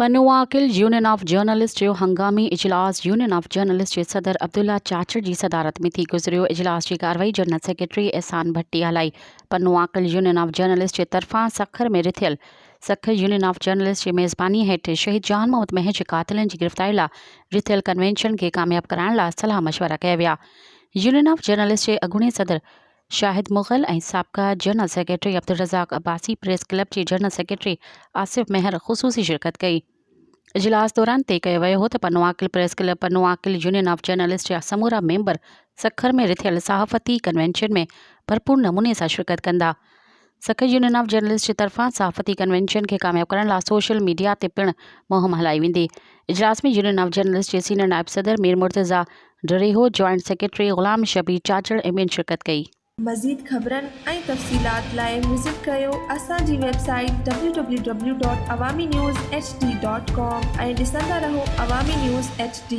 पनुआकिल union of journalist जो हंगामी इजलास यूनियन ऑफ जर्नलिस्ट जे सदर अब्दुल्ला चाचड़ जी सदारत में थी गुज़रियो। इजलास की कार्रवाई जनरल सेक्रेटरी एहसान भट्टी हलाई। पनुआकिल यूनियन ऑफ जर्नलिस्ट जे तरफ़ां सखर में रिथियल सखर यूनियन ऑफ जर्नलिस्ट जी मेज़बानी हेठि शहीद जान मोहम्मद महज जे कातिलनि जी गिरफ़्तारी लाइ रिथियल कन्वेंशन के कामयाब कराइण लाइ सलाह मशवरा कया विया। यूनियन ऑफ जर्नलिस्ट जे अॻूणे सदर शाहिद मुग़ल ऐं साबिक़ा general secretary Abdul Razzaq Abbasi, press club जी जनरल सेक्रेटरी आसिफ मेहर ख़ुसूसी शिरकत कई। इजलास दौरान तय कयो वियो हो त Pano Aqil press club Pano Aqil union of journalist जा समूरा मेंबर सखर में रिथियल सहाफ़ती कन्वेंशन में भरपूर नमूने सां शिरकत कंदा। सखर यूनियन ऑफ जर्नलिस्ट जे तरफ़ां सहाफ़ती कन्वेंशन के कामयाब करण लाइ सोशल मीडिया ते पिणु मुहिम हलाई वेंदी। इजलास में union of journalist J senior नायब सदर मीर मुर्तज़ा डरेहो, जॉइंट सेक्रेटरी ग़ुलाम शबीर चाचड़ ऐं ॿियनि शिरकत कई। मज़ीद ख़बरनि ऐं तफ़सीलात लाइ विज़िट कयो असांजी वेबसाइट www.awamiNewsHD.com ऐं ॾिसंदा रहो अवामी न्यूज़ HD।